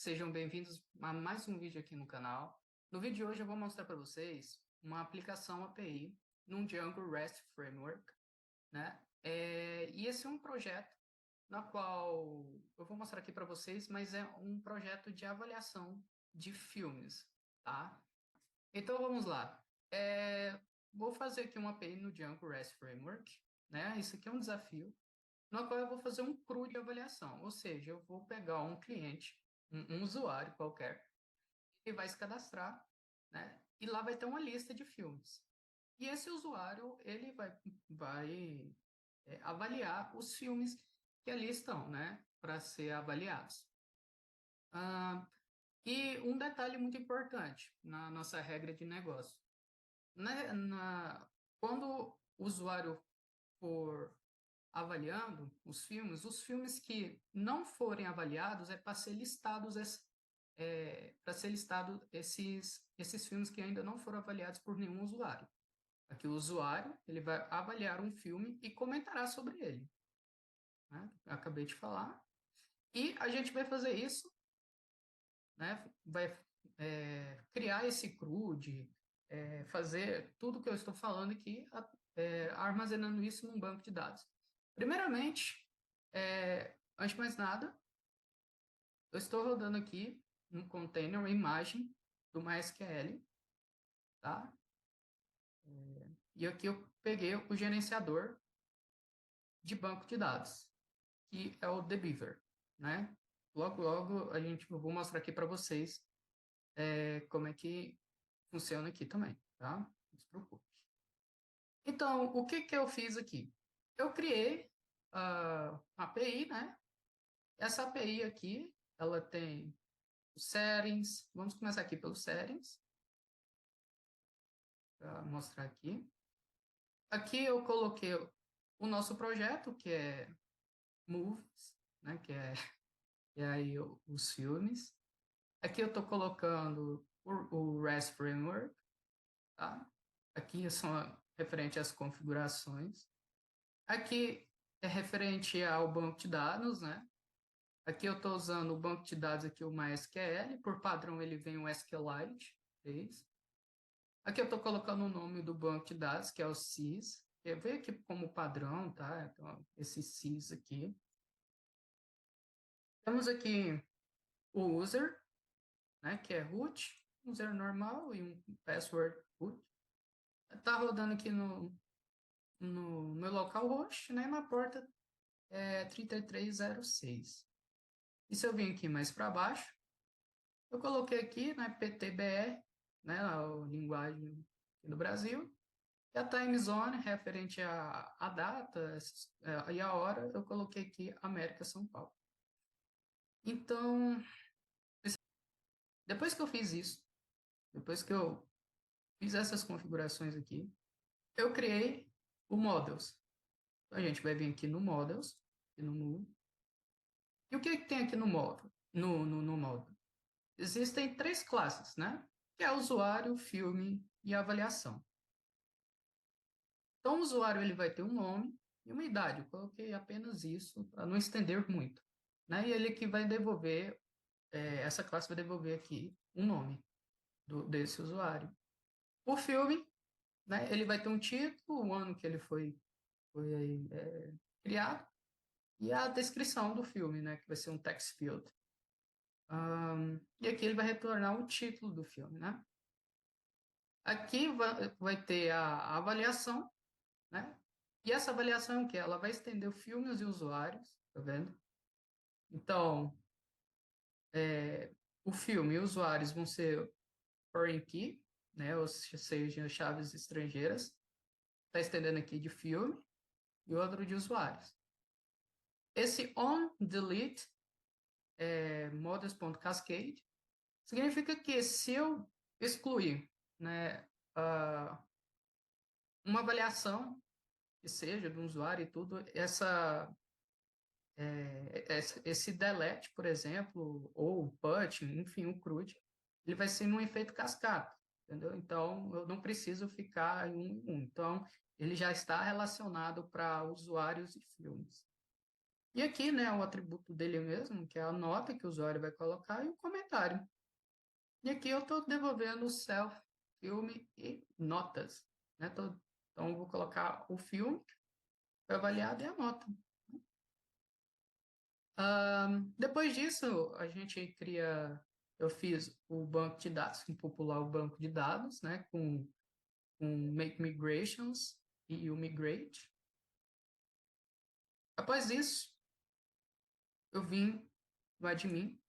Sejam bem-vindos a mais um vídeo aqui no canal. No vídeo de hoje eu vou mostrar para vocês uma aplicação API num Django REST Framework, né? E esse é um projeto na qual eu vou mostrar aqui para vocês, mas é um projeto de avaliação de filmes, tá? Então vamos lá. Vou fazer aqui uma API no Django REST Framework, né? Isso aqui é um desafio no qual eu vou fazer um CRU de avaliação, ou seja, eu vou pegar um cliente, um usuário qualquer, e vai se cadastrar, né? E lá vai ter uma lista de filmes. E esse usuário, ele vai avaliar os filmes que ali estão, né? Para ser avaliados. Ah, e um detalhe muito importante na nossa regra de negócio. Quando o usuário for avaliando os filmes que não forem avaliados é para ser listados esses filmes que ainda não foram avaliados por nenhum usuário. Aqui o usuário ele vai avaliar um filme e comentará sobre ele, né? Eu acabei de falar. E a gente vai fazer isso, né? Vai criar esse CRUD, fazer tudo que eu estou falando aqui, armazenando isso num banco de dados. Primeiramente, antes de mais nada, eu estou rodando aqui um container, uma imagem do MySQL, tá? E aqui eu peguei o gerenciador de banco de dados, que é o Dbeaver, né? Logo, logo eu vou mostrar aqui para vocês como é que funciona aqui também, tá? Não se preocupe. Então, o que que eu fiz aqui? Eu criei a API, né? Essa API aqui, ela tem os settings. Vamos começar aqui pelos settings, para mostrar aqui. Aqui eu coloquei o nosso projeto, que é Movies, né? Que é aí os filmes. Aqui eu estou colocando o REST Framework, tá? Aqui são referente às configurações. Aqui é referente ao banco de dados, né? Aqui eu estou usando o banco de dados aqui, o MySQL. Por padrão, ele vem o SQLite 3. Aqui eu estou colocando o nome do banco de dados, que é o SYS. Eu vejo aqui como padrão, tá? Então, esse SYS aqui. Temos aqui o user, né? Que é root, user normal e um password root. Está rodando aqui no meu localhost, né? Na porta 3306. E se eu vim aqui mais para baixo, eu coloquei aqui, né, PTBR, né, a linguagem do Brasil, e a time zone, referente à data e a hora, eu coloquei aqui América São Paulo. Então, depois que eu fiz isso, depois que eu fiz essas configurações aqui, eu criei o Models. Então, a gente vai vir aqui no Models, aqui no Move. E o que, que tem aqui no Model? No Model? Existem três classes, né? Que é usuário, filme e avaliação. Então, o usuário ele vai ter um nome e uma idade. Eu coloquei apenas isso para não estender muito, né? E ele que vai devolver, essa classe vai devolver aqui um nome desse usuário. O filme, né? Ele vai ter um título, o ano que ele foi criado e a descrição do filme, né? Que vai ser um text field. E aqui ele vai retornar o título do filme, né? Aqui vai ter a avaliação, né? E essa avaliação é o quê? Ela vai estender filmes e usuários, tá vendo? Então, o filme e usuários vão ser foreign key, né? Ou seja, chaves estrangeiras. Está estendendo aqui de filme e outro de usuários. Esse on delete models.cascade significa que se eu excluir, né, uma avaliação que seja do usuário e tudo, esse delete, por exemplo, ou o put, enfim, o CRUD, ele vai ser num efeito cascata, entendeu? Então, eu não preciso ficar em um em um. Então, ele já está relacionado para usuários e filmes. E aqui, né, o atributo dele mesmo, que é a nota que o usuário vai colocar e o comentário. E aqui eu estou devolvendo o self, filme e notas, né? Então, eu vou colocar o filme foi avaliado e a nota. Depois disso, a gente cria, eu fiz o banco de dados, um popular o banco de dados, né, com Make Migrations e o Migrate. Após isso, eu vim no admin.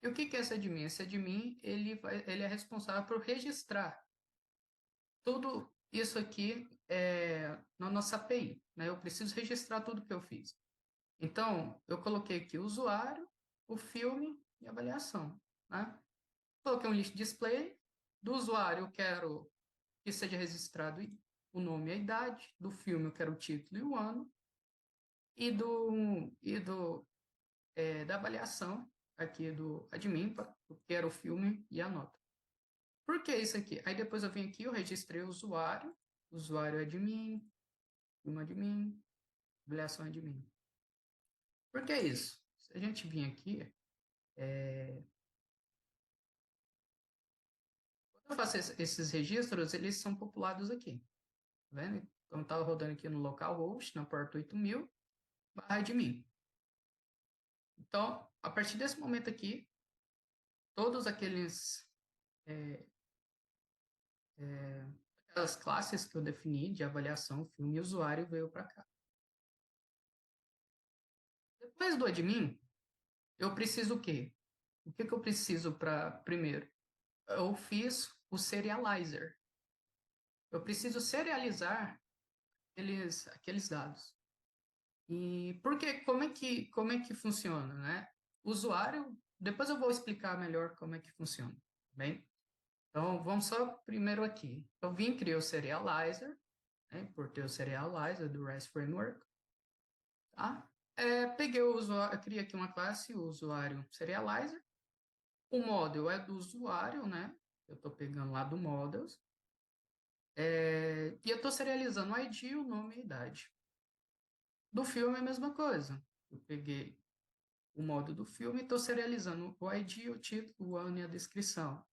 E o que que é esse admin? Esse admin, ele é responsável por registrar tudo isso aqui na nossa API, né? Eu preciso registrar tudo que eu fiz. Então, eu coloquei aqui o usuário, o filme e a avaliação, né? Coloquei um list display. Do usuário, eu quero que seja registrado o nome e a idade. Do filme, eu quero o título e o ano. Da avaliação aqui do admin, eu quero o filme e a nota. Por que isso aqui? Aí depois eu vim aqui, eu registrei o usuário admin, filme admin, avaliação admin. Por que isso? Se a gente vir aqui, quando eu faço esses registros, eles são populados aqui. Tá vendo? Então, estava rodando aqui no localhost, na porta 8000, /admin. Então, a partir desse momento aqui, todos é, aquelas classes que eu defini de avaliação, filme e usuário veio para cá. Depois do admin, eu preciso o quê? O que eu preciso para primeiro? Eu fiz o serializer. Eu preciso serializar aqueles dados. E porque como é que funciona, né? O usuário, depois eu vou explicar melhor como é que funciona, bem? Então, vamos só primeiro aqui. Eu vim criar o serializer, né? Importei o serializer do REST Framework, tá? Peguei o usuário, criei aqui uma classe, o usuário serializer. O model é do usuário, né? Eu estou pegando lá do models. E eu estou serializando o ID, o nome e a idade. Do filme é a mesma coisa. Eu peguei o modo do filme e estou serializando o ID, o título, o ano e a descrição.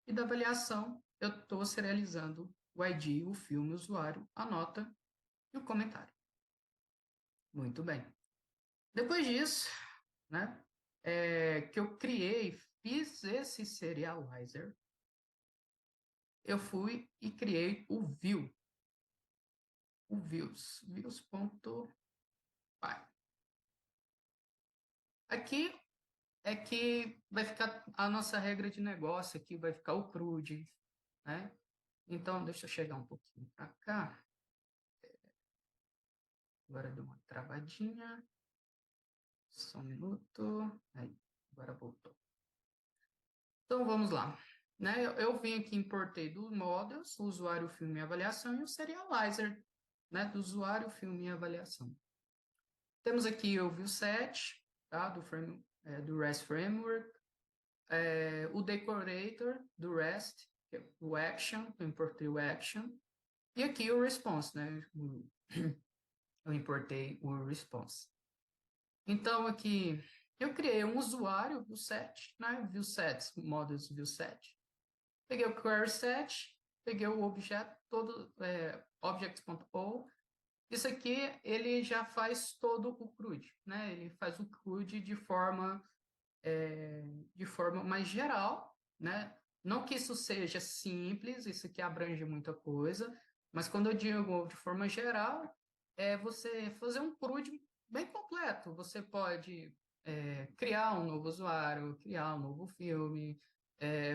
E da avaliação, eu estou serializando o ID, o filme, o usuário, a nota e o comentário. Muito bem. Depois disso, né, que eu fiz esse serializer, eu fui e criei o view, o views.py. Aqui é que vai ficar a nossa regra de negócio, aqui vai ficar o CRUD, né? Então, deixa eu chegar um pouquinho para cá. Agora deu uma travadinha. Só um minuto. Aí, agora voltou. Então, vamos lá. Né? Eu vim aqui, importei do models, o usuário, filme e avaliação, e o serializer, né? Do usuário, filme e avaliação. Temos aqui o viewset, tá? Do REST Framework, o decorator do REST, que é o action, eu importei o action, e aqui o response, né? Eu importei o response. Então, aqui, eu criei um usuário, viewset, né? Viewset, models viewset. Peguei o query set, peguei o objeto todo, objects.o. Isso aqui, ele já faz todo o CRUD, né? Ele faz o CRUD de forma mais geral, né? Não que isso seja simples, isso aqui abrange muita coisa, mas quando eu digo de forma geral, é você fazer um CRUD bem completo. Você pode criar um novo usuário, criar um novo filme,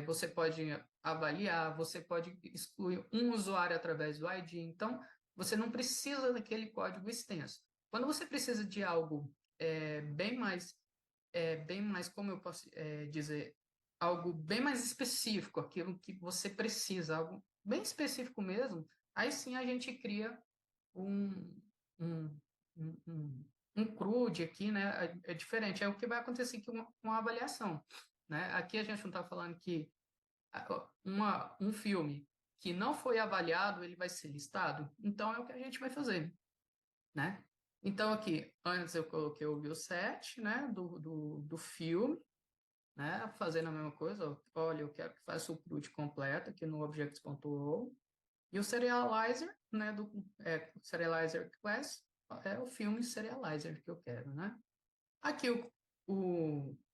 você pode avaliar, você pode excluir um usuário através do ID. Então, você não precisa daquele código extenso. Quando você precisa de algo bem mais, como eu posso dizer, algo bem mais específico, aquilo que você precisa, algo bem específico mesmo, aí sim a gente cria um, um, um CRUD aqui, né? É diferente, é o que vai acontecer aqui com a avaliação, né? Aqui a gente não está falando que um filme que não foi avaliado, ele vai ser listado, então é o que a gente vai fazer, né? Então, aqui, antes eu coloquei o view set, né, do filme, né, fazendo a mesma coisa. Olha, eu quero que faça o prut completo aqui no objects.o. E o serializer, né, serializer class, é o filme serializer que eu quero, né? Aqui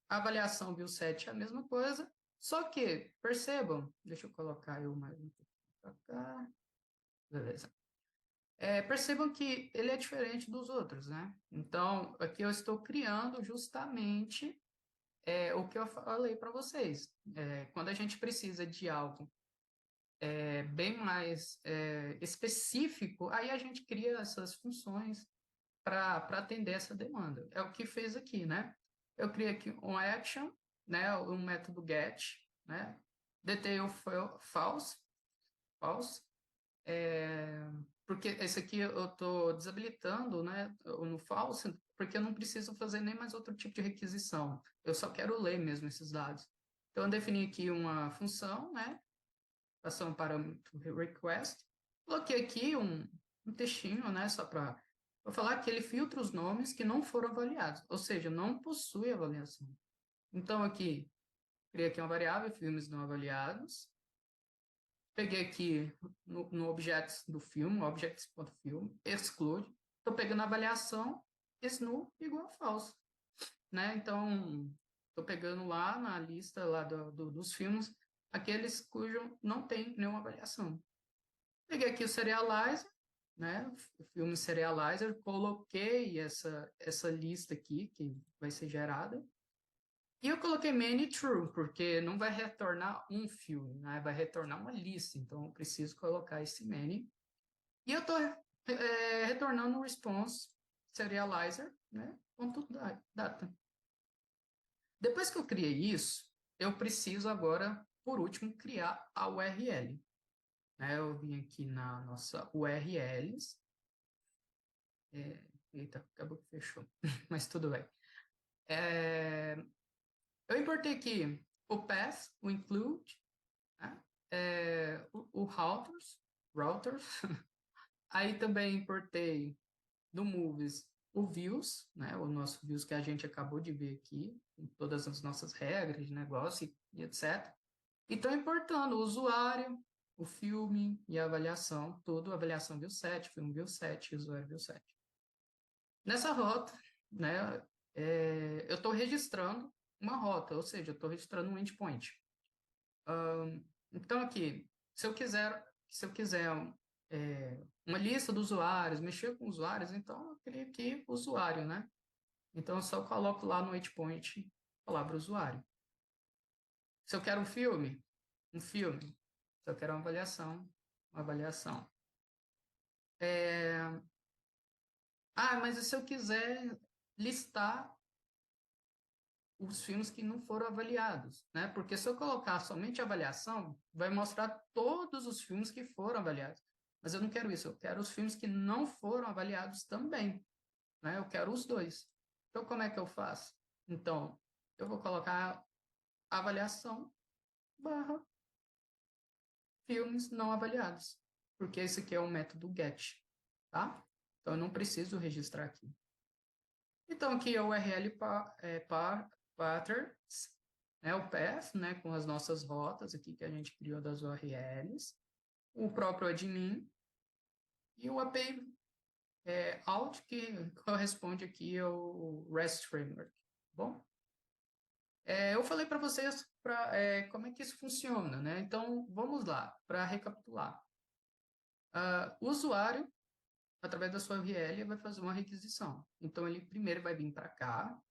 a avaliação view set é a mesma coisa, só que, percebam, deixa eu colocar eu mais um pouco para cá, beleza. Percebam que ele é diferente dos outros, né? Então, aqui eu estou criando justamente o que eu falei para vocês. Quando a gente precisa de algo bem mais específico, aí a gente cria essas funções para atender essa demanda. É o que fez aqui, né? Eu criei aqui um action, né? Um método get, né? Detail false, porque esse aqui eu estou desabilitando, né? No false, porque eu não preciso fazer nem mais outro tipo de requisição. Eu só quero ler mesmo esses dados. Então, eu defini aqui uma função, né? Passar um parâmetro request. Coloquei aqui um textinho, né? Só para falar que ele filtra os nomes que não foram avaliados, ou seja, não possui avaliação. Então, aqui, criei aqui uma variável, filmes não avaliados. Peguei aqui no objects do filme, objects.film, exclude. Estou pegando a avaliação, snu igual a falso, né? Então, estou pegando lá na lista lá dos filmes, aqueles cujo não tem nenhuma avaliação. Peguei aqui o serializer, né? O filme serializer, coloquei essa lista aqui, que vai ser gerada. E eu coloquei many true, porque não vai retornar um filme, né? Vai retornar uma lista, então eu preciso colocar esse many. E eu estou retornando o response serializer, né? Ponto data. Depois que eu criei isso, eu preciso agora, por último, criar a URL. Eu vim aqui na nossa URLs. Eita, acabou que fechou, mas tudo bem. Eu importei aqui o path, o include, né? O routers. Aí também importei do movies o views, né? O nosso views que a gente acabou de ver aqui, com todas as nossas regras de negócio e etc. E estou importando o usuário, o filme e a avaliação, tudo, avaliação view 7, filme view 7, usuário view 7. Nessa rota, né, eu estou registrando uma rota, ou seja, eu estou registrando um endpoint. Então, aqui, se eu quiser uma lista de usuários, mexer com usuários, então eu crio aqui usuário, né? Então, eu só coloco lá no endpoint a palavra usuário. Se eu quero um filme. Se eu quero uma avaliação. Mas e se eu quiser listar os filmes que não foram avaliados, né? Porque se eu colocar somente avaliação, vai mostrar todos os filmes que foram avaliados. Mas eu não quero isso, eu quero os filmes que não foram avaliados também, né? Eu quero os dois. Então, como é que eu faço? Então, eu vou colocar avaliação barra filmes não avaliados, porque esse aqui é o método get, tá? Então, eu não preciso registrar aqui. Então, aqui é o URL patterns, né, o path, né, com as nossas rotas aqui que a gente criou das URLs, o próprio admin e o API out, que corresponde aqui ao REST Framework. Bom, eu falei para vocês como é que isso funciona, né? Então, vamos lá, para recapitular. O usuário, através da sua URL, vai fazer uma requisição. Então, ele primeiro vai vir para cá,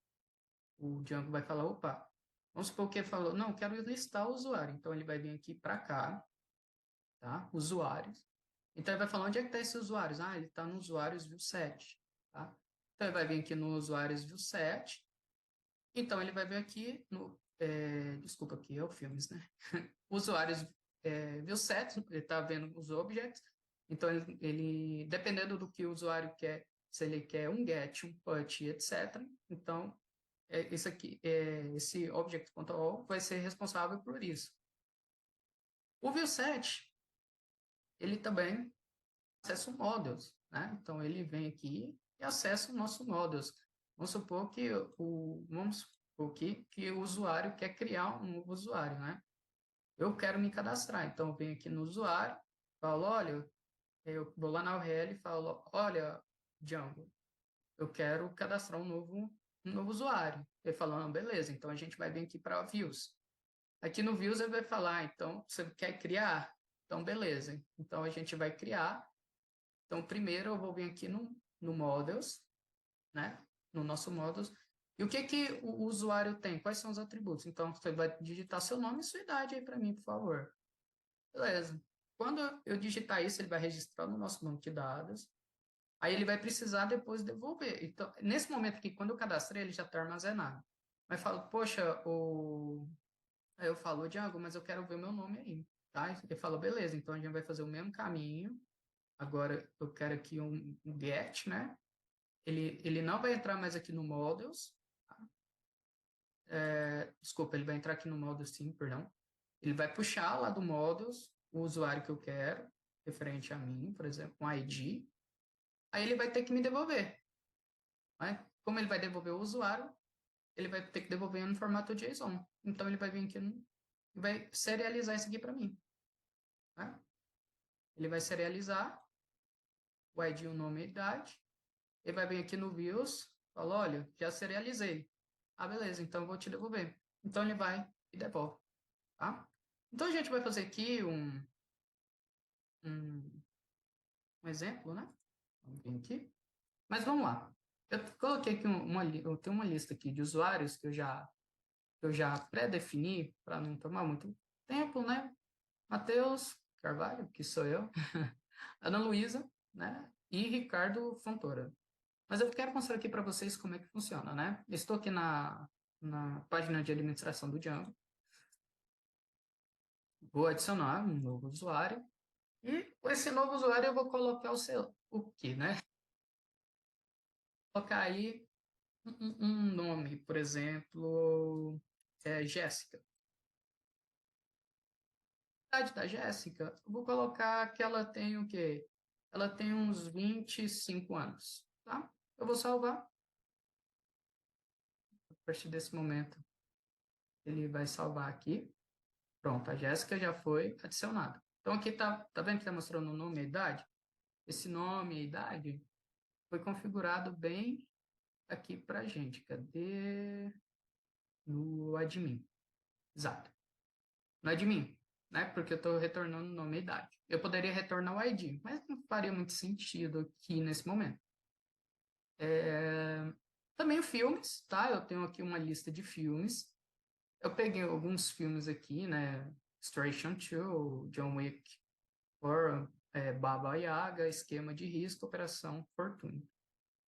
o Django vai falar, opa, vamos supor que ele falou, não, quero listar o usuário. Então, ele vai vir aqui para cá, tá? Usuários. Então, ele vai falar, onde é que está esse usuário? Ele está no usuários view 7, tá? Então, ele vai vir aqui no usuários view 7. Então, ele vai vir aqui no... desculpa, aqui é o filmes, né? Usuários view 7, ele está vendo os objects. Então, dependendo do que o usuário quer, se ele quer um get, um put, etc. Então, esse object.all vai ser responsável por isso. O view7, ele também acessa o models, né? Então, ele vem aqui e acessa o nosso Models. Vamos supor que o usuário quer criar um novo usuário, né? Eu quero me cadastrar, então eu venho aqui no usuário, falo, olha, eu vou lá na URL e falo, olha, Django, eu quero cadastrar um novo usuário. Ele fala, não, beleza, então a gente vai vir aqui para Views. Aqui no Views ele vai falar, então, você quer criar? Então, beleza. Então, a gente vai criar. Então, primeiro eu vou vir aqui no Models, né? No nosso Models. E o que que o usuário tem? Quais são os atributos? Então, você vai digitar seu nome e sua idade aí para mim, por favor. Beleza. Quando eu digitar isso, ele vai registrar no nosso banco de dados. Aí ele vai precisar depois devolver. Então, nesse momento aqui, quando eu cadastrei, ele já está armazenado. Mas fala, poxa, aí eu falo, Diago, mas eu quero ver o meu nome aí, tá? Ele fala, beleza, então a gente vai fazer o mesmo caminho. Agora eu quero aqui um get, né? Ele não vai entrar mais aqui no models. Tá? Desculpa, ele vai entrar aqui no models, sim, perdão. Ele vai puxar lá do models o usuário que eu quero, referente a mim, por exemplo, um ID. Aí ele vai ter que me devolver. Né? Como ele vai devolver o usuário, ele vai ter que devolver no formato JSON. Então ele vai vir aqui e vai serializar isso aqui para mim. Né? Ele vai serializar o ID, o nome e a idade. Ele vai vir aqui no views, fala, olha, já serializei. Ah, beleza, então eu vou te devolver. Então ele vai e devolve, tá? Então a gente vai fazer aqui um, um exemplo, né? Vamos vir aqui. Mas vamos lá. Eu coloquei aqui eu tenho uma lista aqui de usuários que eu já pré-defini para não tomar muito tempo, né? Matheus Carvalho, que sou eu, Ana Luísa, né? E Ricardo Fontoura. Mas eu quero mostrar aqui para vocês como é que funciona, né? Estou aqui na página de administração do Django. Vou adicionar um novo usuário. E com esse novo usuário eu vou colocar o quê, né? Vou colocar aí um nome, por exemplo, Jéssica. A idade da Jéssica, eu vou colocar que ela tem o quê? Ela tem uns 25 anos, tá? Eu vou salvar. A partir desse momento, ele vai salvar aqui. Pronto, a Jéssica já foi adicionada. Então, aqui tá vendo que está mostrando o nome e a idade? Esse nome e a idade foi configurado bem aqui para a gente. Cadê? No admin. Exato. No admin, né? Porque eu estou retornando o nome e a idade. Eu poderia retornar o ID, mas não faria muito sentido aqui nesse momento. Também filmes, tá? Eu tenho aqui uma lista de filmes. Eu peguei alguns filmes aqui, né? Extraction 2, John Wick 4, Baba Yaga, Esquema de Risco, Operação Fortune.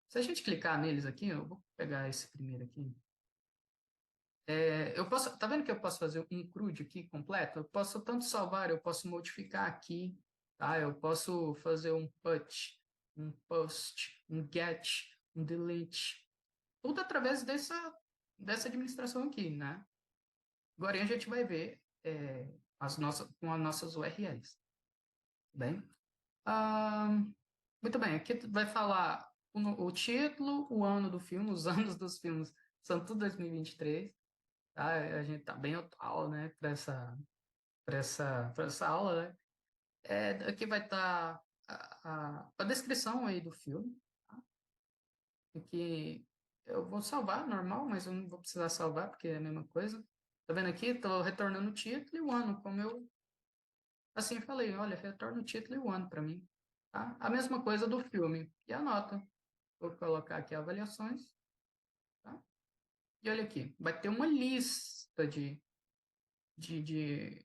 Se a gente clicar neles aqui, eu vou pegar esse primeiro aqui. Eu posso, tá vendo que eu posso fazer um CRUD aqui completo? Eu posso tanto salvar, eu posso modificar aqui, tá? Eu posso fazer um put, um post, um get, um delete, tudo através dessa administração aqui, né? Agora a gente vai ver com as nossas URLs. Bem, ah, muito bem, aqui vai falar o título, o ano do filme, os anos dos filmes são tudo 2023, tá? A gente tá bem atual, né, para essa aula, né? Aqui vai estar a descrição aí do filme, tá? Aqui eu vou salvar, normal, mas eu não vou precisar salvar porque é a mesma coisa. Tá vendo aqui? Estou retornando o título e o ano, como eu assim falei, olha, retorna o título e o ano para mim, tá? A mesma coisa do filme e a nota. Vou colocar aqui avaliações, tá? E olha aqui, vai ter uma lista de, de,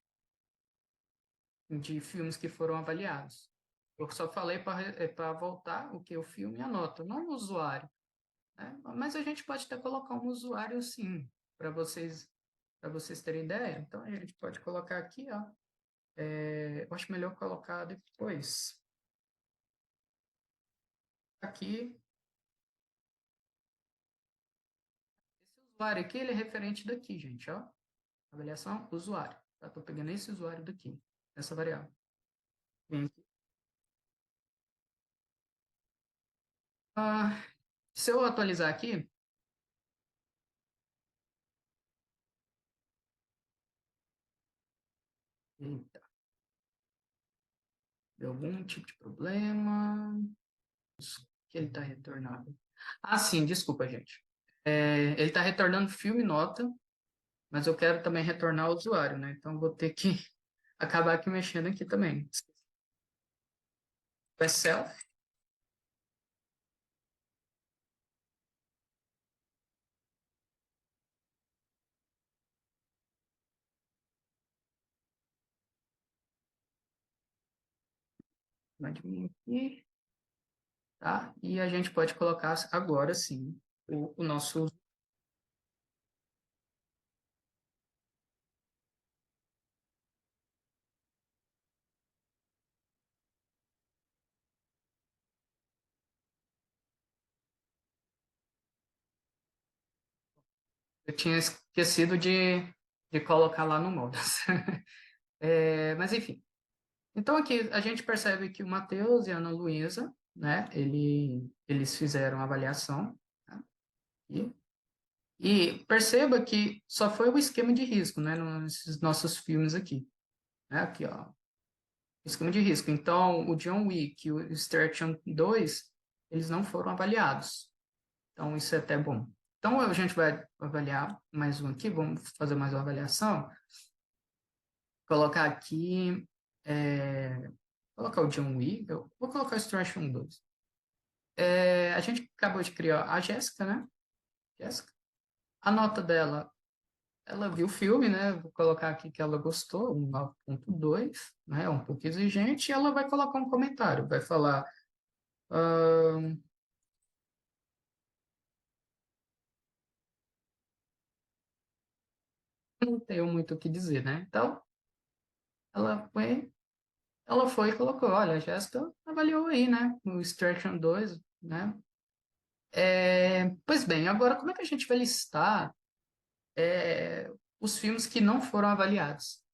de filmes que foram avaliados. Eu só falei para voltar o que? O filme e a nota, não o usuário. Né? Mas a gente pode até colocar um usuário sim, para vocês terem ideia. Então a gente pode colocar aqui, ó. Eu acho melhor colocar depois. Aqui, esse usuário aqui, ele é referente daqui, gente, ó. Avaliação, usuário. Tá? Estou pegando esse usuário daqui, essa variável. Vem aqui. Se eu atualizar aqui, eita, deu algum tipo de problema, que ele está retornando. Ah, sim, desculpa, gente. Ele está retornando filme nota, mas eu quero também retornar o usuário, né? Então vou ter que acabar aqui mexendo aqui também. O Excel, vai diminuir aqui, tá? E a gente pode colocar agora sim o nosso. Eu tinha esquecido de colocar lá no Modas. Mas enfim. Então aqui a gente percebe que o Matheus e a Ana Luísa, né? Eles fizeram a avaliação, tá? E, e perceba que só foi o esquema de risco, né? Nesses nossos filmes aqui, né? Aqui, ó. Esquema de risco. Então, o John Wick e o Extraction 2, eles não foram avaliados. Então, isso é até bom. Então, a gente vai avaliar mais um aqui, vamos fazer mais uma avaliação. Colocar aqui, colocar o John Wick, eu vou colocar o Extraction 2. A gente acabou de criar a Jéssica, né? Jéssica. A nota dela, ela viu o filme, né? Vou colocar aqui que ela gostou, um 9.2, né? Um pouco exigente, e ela vai colocar um comentário, vai falar. Não tenho muito o que dizer, né? Então, ela foi e colocou, olha, a Jéssica avaliou aí, né? O Extraction 2, né? Pois bem, agora como é que a gente vai listar os filmes que não foram avaliados?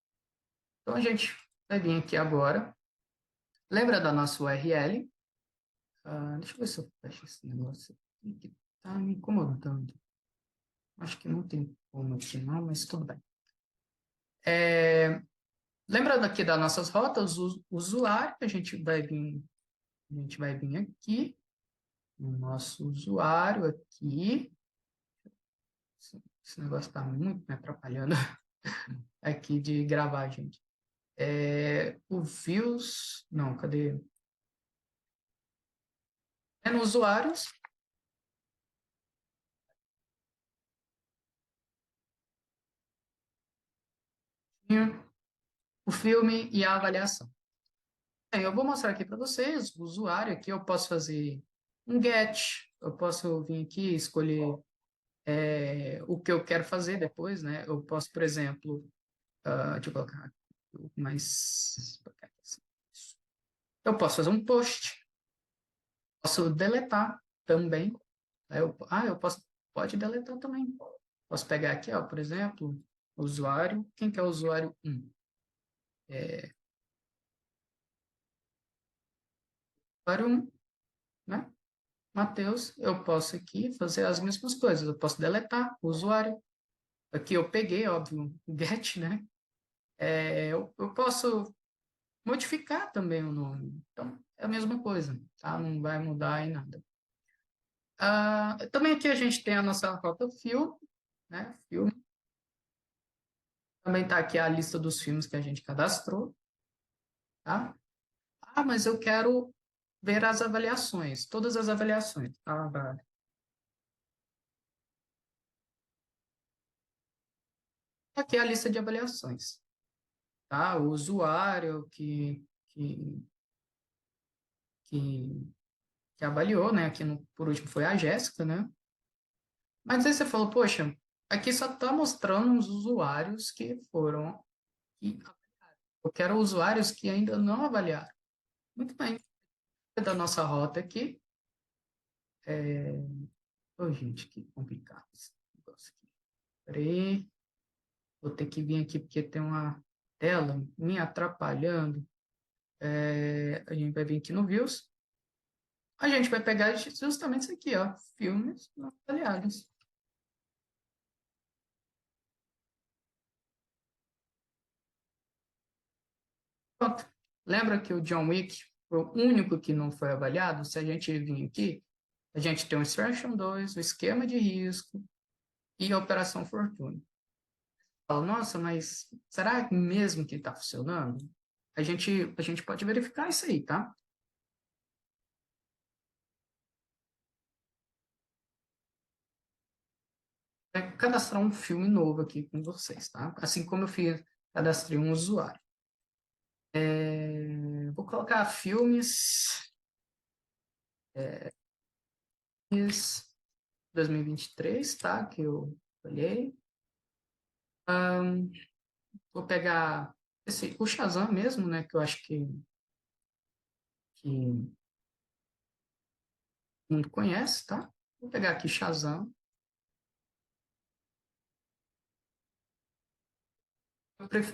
Então, a gente vai vir aqui agora. Lembra da nossa URL? Deixa eu ver se eu fecho esse negócio aqui que tá me incomodando. Acho que não tem como aqui não, mas tudo bem. Lembrando aqui das nossas rotas, o usuário, a gente vai vir aqui, no nosso usuário aqui. Esse negócio está muito me atrapalhando aqui de gravar, gente. O views, não, cadê? É no usuários, tinha o filme e a avaliação. Eu vou mostrar aqui para vocês, o usuário aqui, eu posso fazer um get, eu posso vir aqui escolher o que eu quero fazer depois, né? Eu posso, por exemplo, deixa eu colocar mais. Eu posso fazer um post, posso deletar também. Eu posso, pode deletar também. Posso pegar aqui, ó, por exemplo, usuário. Quem que é o usuário 1? Usuário 1, né? Matheus, eu posso aqui fazer as mesmas coisas. Eu posso deletar o usuário. Aqui eu peguei, óbvio, o get, né? Eu posso modificar também o nome. Então, é a mesma coisa, tá? Não vai mudar em nada. Também aqui a gente tem a nossa rota filme, né? Filme. Também está aqui a lista dos filmes que a gente cadastrou, tá? Mas eu quero ver as avaliações, todas as avaliações, tá? Aqui é a lista de avaliações, tá? O usuário que, que avaliou, né? Aqui por último foi a Jéssica, né? Mas aí você falou, poxa, aqui só está mostrando os usuários que foram. Que eu quero usuários que ainda não avaliaram. Muito bem. Da nossa rota aqui. Oh, gente, que complicado esse negócio aqui. Peraí. Vou ter que vir aqui porque tem uma tela me atrapalhando. A gente vai vir aqui no Views. a gente vai pegar justamente isso aqui, ó, filmes não avaliados. Pronto. Lembra que o John Wick foi o único que não foi avaliado? Se a gente vir aqui, a gente tem o Extraction 2, o Esquema de Risco e a Operação Fortuna. Fala, nossa, mas será mesmo que está funcionando? A gente pode verificar isso aí, tá? Vai cadastrar um filme novo aqui com vocês, tá? Assim como eu fiz, cadastrei um usuário. Vou colocar filmes 2023, tá? Que eu olhei. Vou pegar o Shazam mesmo, né? Que eu acho que o mundo conhece, tá? Vou pegar aqui Shazam.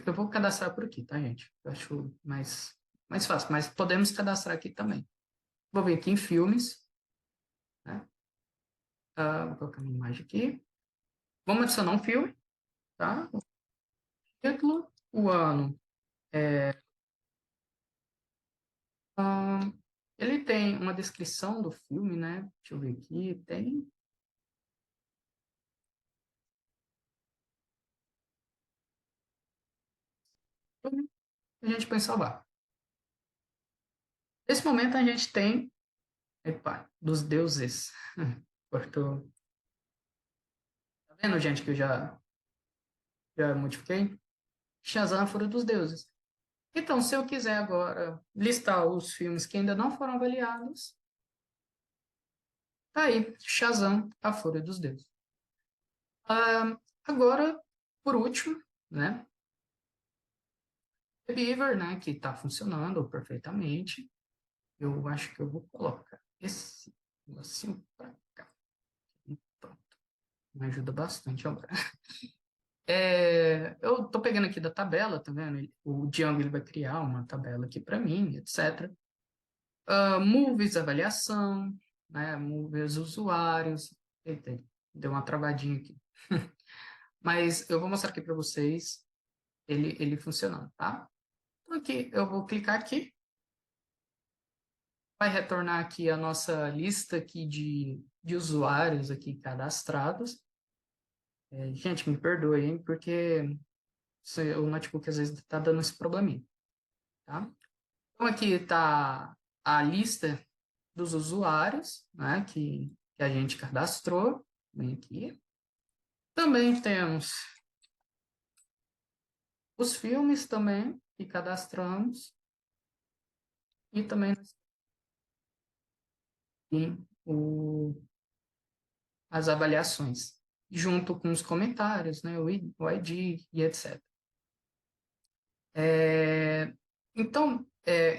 Eu vou cadastrar por aqui, tá, gente? Eu acho mais fácil, mas podemos cadastrar aqui também. Vou vir aqui em filmes, né? Vou colocar minha imagem aqui. Vamos adicionar um filme, tá? O título, o ano. Ele tem uma descrição do filme, né? Deixa eu ver aqui. Tem. A gente pode salvar. Nesse momento a gente tem. Epa, dos deuses. Cortou. Tá vendo, gente, que eu já modifiquei? Shazam, Fúria dos Deuses. Então, se eu quiser agora listar os filmes que ainda não foram avaliados, tá aí, Shazam, A Fúria dos Deuses. Agora, por último, né, The Beaver, né, que está funcionando perfeitamente. Eu acho que eu vou colocar esse negocinho para cá. E pronto. Me ajuda bastante agora. Eu tô pegando aqui da tabela, tá vendo? O Django ele vai criar uma tabela aqui para mim, etc. Movies, avaliação, né? Movies, usuários. Eita, deu uma travadinha aqui. Mas eu vou mostrar aqui para vocês ele funcionando, tá? Então aqui, eu vou clicar aqui, vai retornar aqui a nossa lista aqui de usuários aqui cadastrados. Gente, me perdoe, hein, porque o notebook às vezes está dando esse probleminha, tá? Então aqui está a lista dos usuários, né, que a gente cadastrou, vem aqui. Também temos os filmes também que cadastramos e também tem as avaliações, junto com os comentários, né, o ID e etc. Então,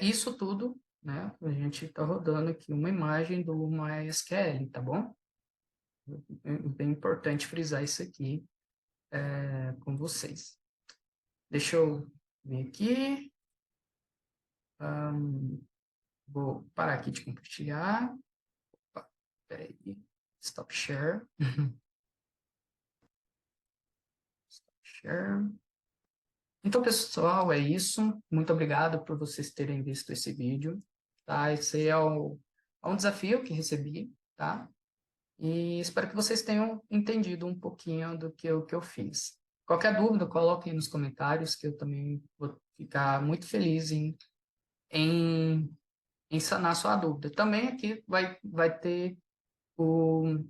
isso tudo, né, a gente está rodando aqui uma imagem do MySQL, tá bom? É bem importante frisar isso aqui com vocês. Deixa eu vir aqui. Vou parar aqui de compartilhar. Opa, peraí. Stop share. Stop share. Então, pessoal, é isso. Muito obrigado por vocês terem visto esse vídeo. Tá? Esse é um desafio que recebi, tá? E espero que vocês tenham entendido um pouquinho do que eu fiz. Qualquer dúvida, coloquem nos comentários, que eu também vou ficar muito feliz em, em sanar sua dúvida. Também aqui o,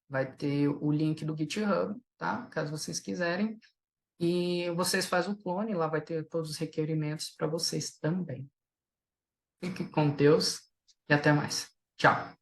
vai ter o link do GitHub, tá? Caso vocês quiserem. E vocês fazem o clone, lá vai ter todos os requerimentos para vocês também. Fique com Deus e até mais. Tchau.